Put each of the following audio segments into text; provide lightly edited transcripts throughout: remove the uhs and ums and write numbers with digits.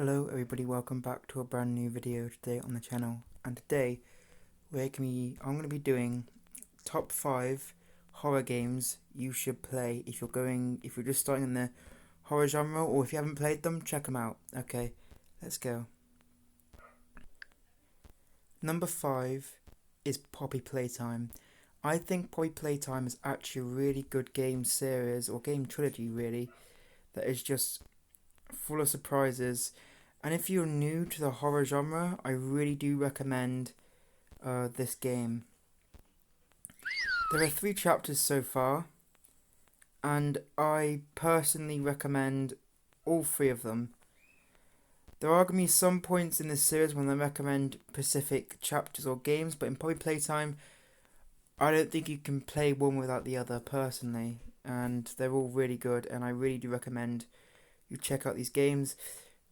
Hello everybody, welcome back to a brand new video today on the channel. And today I'm going to be doing top 5 horror games you should play if you're just starting in the horror genre, or if you haven't played them, check them out. Okay, let's go. Number 5 is Poppy Playtime. I think Poppy Playtime is actually a really good game series, or game trilogy really, that is just full of surprises. And if you're new to the horror genre, I really do recommend this game. There are 3 chapters so far, and I personally recommend all 3 of them. There are going to be some points in this series when I recommend specific chapters or games, but in Poppy Playtime, I don't think you can play one without the other personally, and they're all really good, and I really do recommend you check out these games.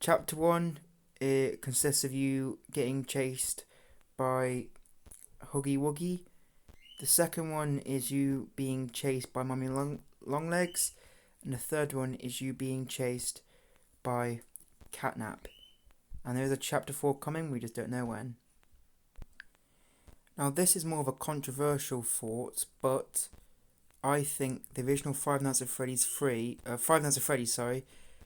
Chapter 1, it consists of you getting chased by Huggy Wuggy. The second one is you being chased by Mummy Longlegs. And the third one is you being chased by Catnap. And there is a chapter 4 coming, we just don't know when. Now this is more of a controversial thought, but I think the original Five Nights at Freddy's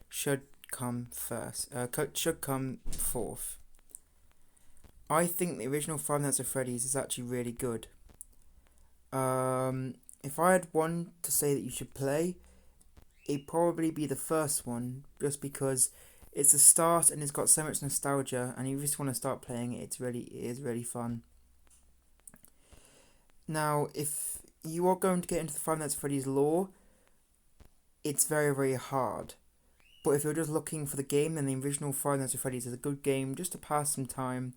should come first. Should come fourth. I think the original Five Nights at Freddy's is actually really good. If I had one to say that you should play, it'd probably be the first one, just because it's a start and it's got so much nostalgia, and you just want to start playing it. It is really fun. Now, if you are going to get into the Five Nights at Freddy's lore, it's very, very hard. But if you're just looking for the game, then the original Five Nights at Freddy's is a good game just to pass some time.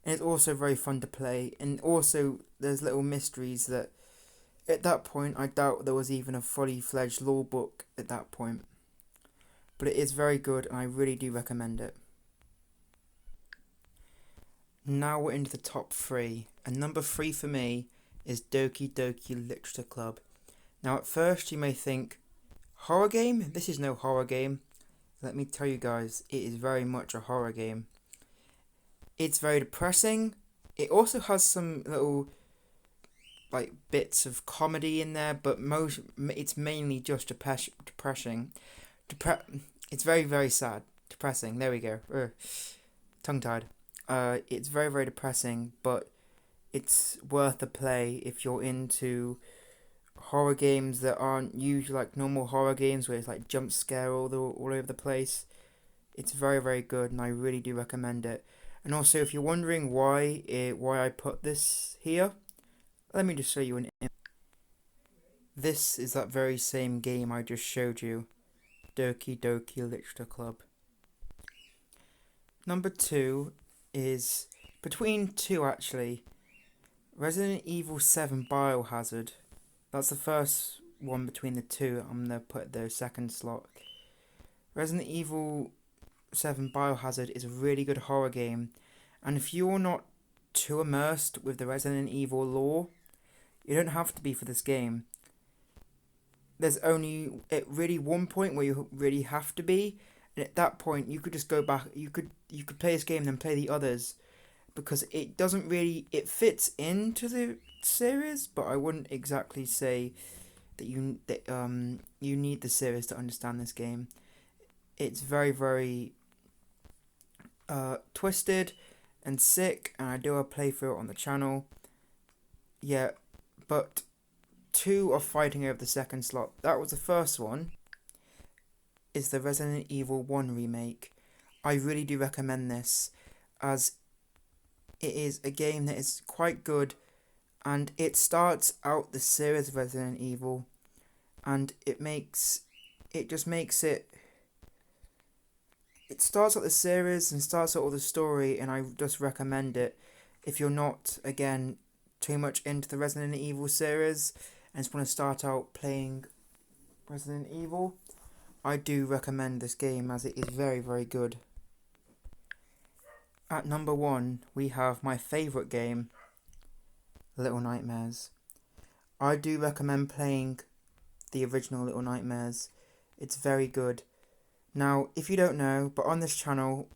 And it's also very fun to play. And also, there's little mysteries that, at that point, I doubt there was even a fully fledged lore book at that point. But it is very good, and I really do recommend it. Now we're into the top 3. And number 3 for me is Doki Doki Literature Club. Now at first you may think, horror game? This is no horror game. Let me tell you guys, it is very much a horror game. It's very depressing. It also has some little bits of comedy in there, but it's mainly just depressing. It's very, very sad. Depressing. There we go. Tongue tied. It's very, very depressing, but it's worth a play if you're into horror games that aren't usually like normal horror games where it's like jump scare all over the place. It's very, very good, and I really do recommend it. And also, if you're wondering why I put this here, let me just show you an image. This is that very same game I just showed you, Doki Doki Literature Club. Number 2 is between 2 actually. Resident Evil 7 Biohazard. That's the first one between the 2. I'm going to put the second slot. Resident Evil 7 Biohazard is a really good horror game. And if you're not too immersed with the Resident Evil lore, you don't have to be for this game. There's only really one point where you really have to be. And at that point, you could just go back. You could play this game and then play the others, because it doesn't really, it fits into the series, but I wouldn't exactly say that you need the series to understand this game. It's very, very twisted and sick, and I do a playthrough on the channel. Yeah, but 2 are fighting over the second slot. That was the first one. Is the Resident Evil 1 remake. I really do recommend this, as it is a game that is quite good, and it starts out the series of Resident Evil, and it starts out the series and starts out all the story, and I just recommend it if you're not, again, too much into the Resident Evil series and just want to start out playing Resident Evil. I do recommend this game, as it is very, very good. At number 1, we have my favourite game, Little Nightmares. I do recommend playing the original Little Nightmares. It's very good. Now, if you don't know, but on this channel,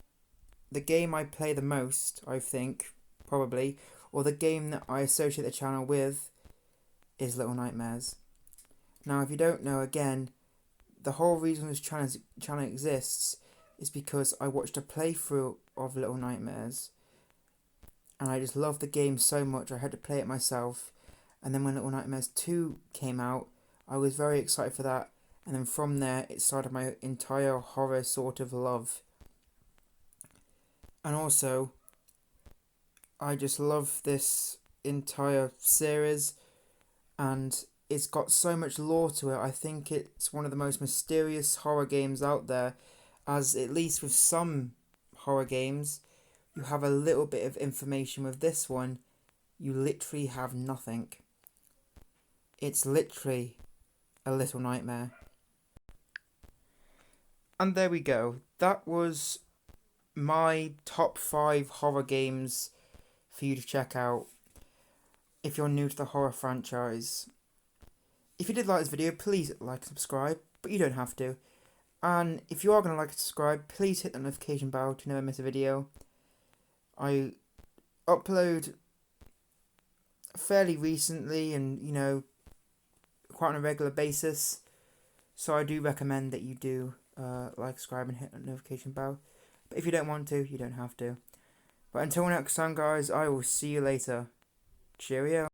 the game I play the most, I think, probably, or the game that I associate the channel with, is Little Nightmares. Now, if you don't know, again, the whole reason this channel exists is because I watched a playthrough of Little Nightmares, and I just loved the game so much I had to play it myself. And then when Little Nightmares 2 came out, I was very excited for that, and then from there it started my entire horror sort of love. And also, I just love this entire series, and it's got so much lore to it. I think it's one of the most mysterious horror games out there, as at least with some horror games, you have a little bit of information. With this one, you literally have nothing. It's literally a little nightmare. And there we go. That was my top 5 horror games for you to check out if you're new to the horror franchise. If you did like this video, please like and subscribe, but you don't have to. And if you are going to like and subscribe, please hit the notification bell to never miss a video. I upload fairly recently and, quite on a regular basis. So I do recommend that you do like, subscribe and hit the notification bell. But if you don't want to, you don't have to. But until next time, guys, I will see you later. Cheerio.